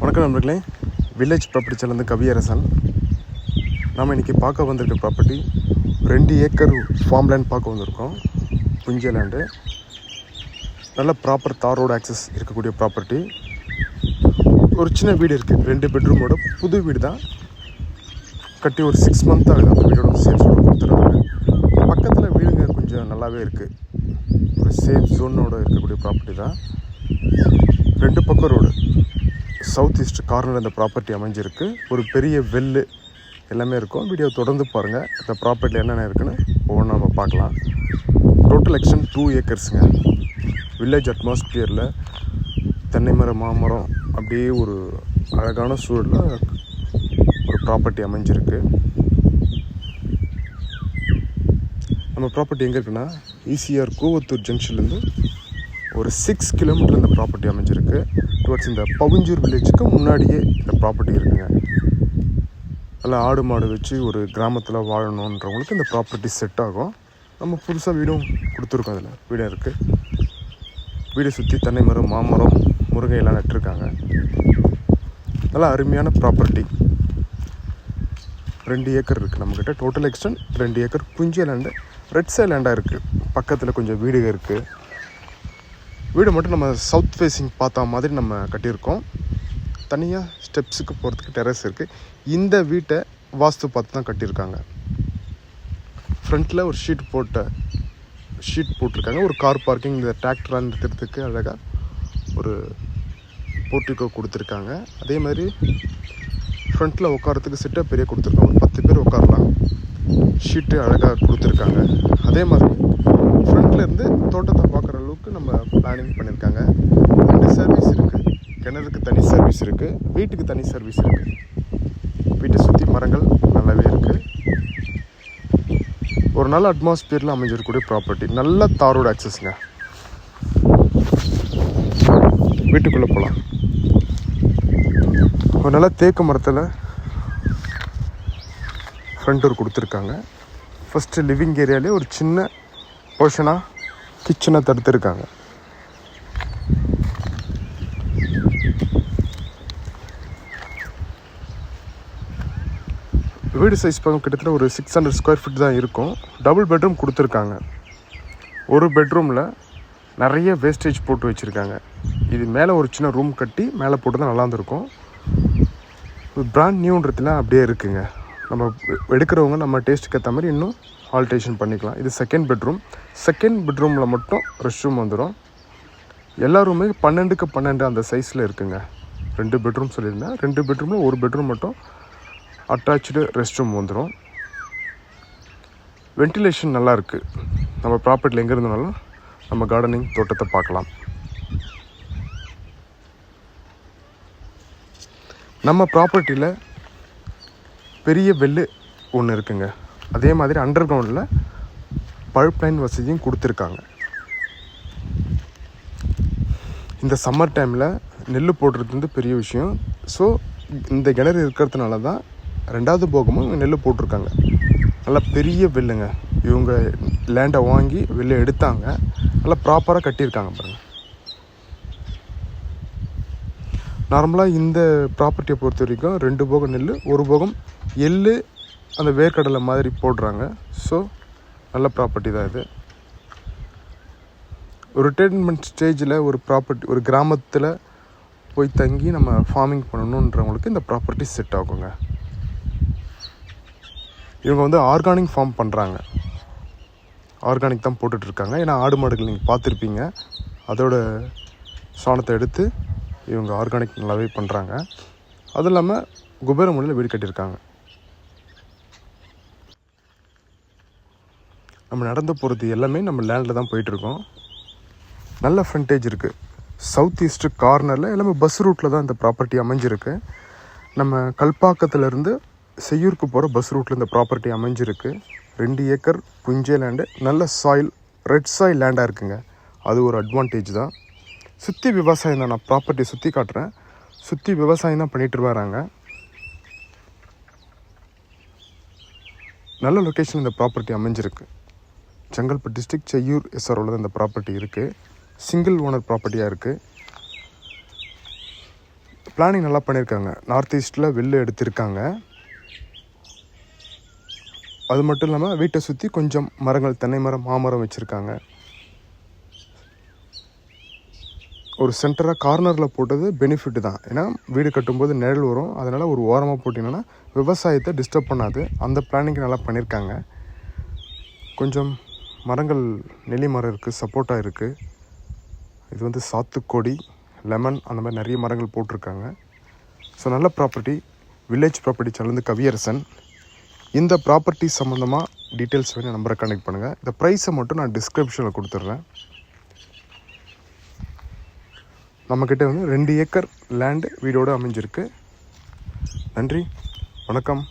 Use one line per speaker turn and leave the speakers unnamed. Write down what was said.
வணக்கம் நண்பர்களே, village property channel Kaviyarasan. நாம் இன்றைக்கி பார்க்க வந்திருக்க ப்ராப்பர்ட்டி 2 ஏக்கர் ஃபார்ம் லேண்ட் பார்க்க வந்திருக்கோம். புஞ்ச லேண்டு, நல்ல ப்ராப்பர் தார் ரோடு ஆக்சஸ் இருக்கக்கூடிய ப்ராப்பர்ட்டி. ஒரு சின்ன வீடு இருக்குது, 2 பெட்ரூமோட புது வீடு தான். கட்டி ஒரு 6 மந்த் ஆகுது. அந்த வீடோட சேல்ஸோடு கொடுத்துருக்காங்க. பக்கத்தில் வீடுங்க கொஞ்சம் நல்லாவே இருக்குது. ஒரு சேஃப் ஜோனோடு இருக்கக்கூடிய ப்ராப்பர்ட்டி தான். 2 பக்கம் ரோடு, சவுத் ஈஸ்ட் கார்னர் அந்த ப்ராப்பர்ட்டி அமைஞ்சிருக்கு. ஒரு பெரிய வெல்லு எல்லாமே இருக்கும். வீடியோ தொடர்ந்து பாருங்கள். இந்த ப்ராப்பர்ட்டியில் என்னென்ன இருக்குன்னு ஒவ்வொன்றும் நம்ம பார்க்கலாம். Total extent 2 ஏக்கர்ஸுங்க. வில்லேஜ் அட்மாஸ்பியரில் தென்னை மரம், மாமரம், அப்படியே ஒரு அழகான சூழலில் ஒரு ப்ராப்பர்ட்டி அமைஞ்சிருக்கு. நம்ம ப்ராப்பர்ட்டி எங்கே இருக்குன்னா, ஈசிஆர் கூவத்தூர் ஜங்ஷன்லேருந்து ஒரு 6 கிலோமீட்டர் இந்த ப்ராப்பர்ட்டி அமைஞ்சிருக்கு. டுவர்ட்ஸ் இந்த பவுஞ்சூர் வில்லேஜுக்கு முன்னாடியே இந்த ப்ராப்பர்ட்டி இருக்குங்க. நல்லா ஆடு மாடு வச்சு ஒரு கிராமத்தில் வாழணுன்றவங்களுக்கு இந்த ப்ராப்பர்ட்டி செட் ஆகும். நம்ம புதுசாக வீடும் கொடுத்துருக்கோம். அதில் வீடும் இருக்குது. வீடை சுற்றி தென்னை மரம், மாமரம், முருங்கை எல்லாம் நட்டுருக்காங்க. நல்லா அருமையான ப்ராப்பர்ட்டி. 2 ஏக்கர் இருக்குது நம்மக்கிட்ட. டோட்டல் எக்ஸ்டென்ட் 2 ஏக்கர் புஞ்ச லேண்டு, ரெட் சைட் லேண்டாக இருக்குது. பக்கத்தில் கொஞ்சம் வீடுகள் இருக்குது. வீடு மட்டும் நம்ம சவுத் ஃபேஸிங் பார்த்தா மாதிரி நம்ம கட்டியிருக்கோம். தனியாக ஸ்டெப்ஸுக்கு போகிறதுக்கு டெரஸ் இருக்குது. இந்த வீட்டை வாஸ்து பார்த்து தான் கட்டியிருக்காங்க. ஃப்ரண்ட்டில் ஒரு ஷீட் போட்டிருக்காங்க. ஒரு கார் பார்க்கிங், இந்த டிராக்டராக நிறுத்துறதுக்கு அழகாக ஒரு போர்ட்டிகோ கொடுத்துருக்காங்க. அதே மாதிரி ஃப்ரண்ட்டில் உட்காரத்துக்கு சிட்டை பெரிய கொடுத்துருக்காங்க. ஒரு 10 பேர் உட்காரலாம். ஷீட்டு அழகாக கொடுத்துருக்காங்க. அதே மாதிரி ஃப்ரண்ட்டில் இருந்து தோட்டத்தை பார்க்குற அளவுக்கு நம்ம பிளானிங் பண்ணியிருக்காங்க. 2 சர்வீஸ் இருக்குது. கிணறுக்கு தனி சர்வீஸ் இருக்குது, வீட்டுக்கு தனி சர்வீஸ் இருக்குது. வீட்டை சுற்றி மரங்கள் நல்லாவே இருக்குது. ஒரு நல்ல அட்மாஸ்பியரில் அமைஞ்சிருக்கக்கூடிய ப்ராப்பர்ட்டி. நல்ல தாரோட ஆக்சஸ்ங்க. வீட்டுக்குள்ளே போகலாம். ஒரு நல்ல தேக்கு மரத்தில் ஃப்ரண்ட் டோர் கொடுத்துருக்காங்க. ஃபஸ்ட்டு லிவிங் ஏரியாலே ஒரு சின்ன போர்ஷனாக கிச்சனை தடுத்துருக்காங்க. வீடு சைஸ் பார்க்க கிட்டத்தட்ட ஒரு 600 ஸ்கொயர் ஃபீட் தான் இருக்கும். டபுள் பெட்ரூம் கொடுத்துருக்காங்க. ஒரு பெட்ரூமில் நிறைய வேஸ்டேஜ் போட்டு வச்சுருக்காங்க. இது மேலே ஒரு சின்ன ரூம் கட்டி மேலே போட்டு தான் நல்லா இருந்திருக்கும். பிராண்ட் நியூன்றதுல அப்படியே இருக்குங்க. நம்ம எடுக்கிறவங்க நம்ம டேஸ்ட்டுக்கு ஏற்ற மாதிரி இன்னும் ஆல்ட்ரேஷன் பண்ணிக்கலாம். இது செகண்ட் பெட்ரூம். செகண்ட் பெட்ரூமில் மட்டும் ரெஸ்ட் ரூம் வந்துடும். எல்லா ரூமே 12க்கு 12 அந்த சைஸில் இருக்குங்க. 2 பெட்ரூம் சொல்லியிருந்தேன். 2 பெட்ரூமில் ஒரு பெட்ரூம் மட்டும் அட்டாச்சு ரெஸ்ட் ரூம் வந்துடும். வென்டிலேஷன் நல்லாயிருக்கு. நம்ம ப்ராப்பர்ட்டியில் எங்கே இருந்தாலும் நம்ம கார்டனிங் தோட்டத்தை பார்க்கலாம். நம்ம ப்ராப்பர்ட்டியில் பெரிய வெல்லு ஒன்று இருக்குங்க. அதே மாதிரி அண்டர் கிரவுண்டில் பைப் லைன் வசதியும் கொடுத்துருக்காங்க. இந்த சம்மர் டைமில் நெல் போடுறது வந்து பெரிய விஷயம். ஸோ இந்த கிணறு இருக்கிறதுனால தான் 2வது போகமும் நெல் போட்டிருக்காங்க. நல்லா பெரிய வெல்லுங்க. இவங்க லேண்டை வாங்கி வெளில எடுத்தாங்க. நல்லா ப்ராப்பராக கட்டியிருக்காங்க பாருங்கள். நார்மலாக இந்த ப்ராப்பர்ட்டியை பொறுத்த வரைக்கும் 2 போகம் நெல், 1 போகம் எள்ளு, அந்த வேர்க்கடலை மாதிரி போடுறாங்க. ஸோ நல்ல ப்ராப்பர்ட்டி தான் இது. ஒரு ரிட்டைர்மெண்ட் ஸ்டேஜில் ஒரு ப்ராப்பர்ட்டி, ஒரு கிராமத்தில் போய் தங்கி நம்ம ஃபார்மிங் பண்ணணுன்றவங்களுக்கு இந்த ப்ராப்பர்ட்டி செட் ஆகுங்க. இவங்க வந்து ஆர்கானிக் ஃபார்ம் பண்ணுறாங்க. ஆர்கானிக் தான் போட்டுட்ருக்காங்க. ஏன்னா ஆடு மாடுகள் நீங்கள் பார்த்துருப்பீங்க, அதோட சாணத்தை எடுத்து இவங்க ஆர்கானிக் நல்லாவே பண்ணுறாங்க. அதுவும் இல்லாமல் குபேர முறையில் வீடு கட்டியிருக்காங்க. நம்ம நடந்து போகிறது எல்லாமே நம்ம லேண்டில் தான் போயிட்டுருக்கோம். நல்ல ஃப்ரண்டேஜ் இருக்குது. சவுத் ஈஸ்ட்டு கார்னரில் எல்லாமே பஸ் ரூட்டில் தான் இந்த ப்ராப்பர்ட்டி அமைஞ்சிருக்கு. நம்ம கல்பாக்கத்துலேருந்து செய்யூருக்கு போகிற பஸ் ரூட்டில் இந்த ப்ராப்பர்ட்டி அமைஞ்சிருக்கு. 2 ஏக்கர் புஞ்ச லேண்டு, நல்ல சாயில், ரெட் சாயில் லேண்டாக இருக்குங்க. அது ஒரு அட்வான்டேஜ் தான். சுற்றி விவசாயம் தான். நான் ப்ராப்பர்ட்டியை சுற்றி காட்டுறேன். சுற்றி விவசாயம் தான் பண்ணிகிட்டு வராங்க. நல்ல லொக்கேஷன் இந்த ப்ராப்பர்ட்டி அமைஞ்சிருக்கு. செங்கல்பட்டு டிஸ்ட்ரிக்ட் செய்யூர் எஸ்ஆர்ஓவில் தான் இந்த ப்ராப்பர்ட்டி இருக்குது. சிங்கிள் ஓனர் ப்ராப்பர்ட்டியாக இருக்குது. பிளானிங் நல்லா பண்ணியிருக்காங்க. நார்த் ஈஸ்ட்டில் வில்லு எடுத்திருக்காங்க. அது மட்டும் இல்லாமல் வீட்டை சுற்றி கொஞ்சம் மரங்கள், தென்னை மரம், மாமரம் வச்சுருக்காங்க. ஒரு சென்டராக கார்னரில் போட்டது பெனிஃபிட் தான். ஏன்னா வீடு கட்டும்போது நிழல் வரும். அதனால் ஒரு ஓரமாக போட்டிங்கன்னா விவசாயத்தை டிஸ்டர்ப் பண்ணாது. அந்த பிளானிங் நல்லா பண்ணியிருக்காங்க. கொஞ்சம் மரங்கள், நெல்லி மரம் இருக்குது, சப்போட்டா இருக்குது. இது வந்து சாத்துக்கொடி, லெமன், அந்த மாதிரி நிறைய மரங்கள் போட்டிருக்காங்க. ஸோ நல்ல property. Village property channel Kaviyarasan. இந்த ப்ராப்பர்ட்டி சம்மந்தமாக டீட்டெயில்ஸ் வேணும் நம்பரை கனெக்ட் பண்ணுங்கள். இந்த ப்ரைஸை மட்டும் நான் டிஸ்கிரிப்ஷனில் கொடுத்துட்றேன். நம்மக்கிட்ட வந்து 2 ஏக்கர் லேண்டு வீடோடு அமைஞ்சிருக்கு. நன்றி, வணக்கம்.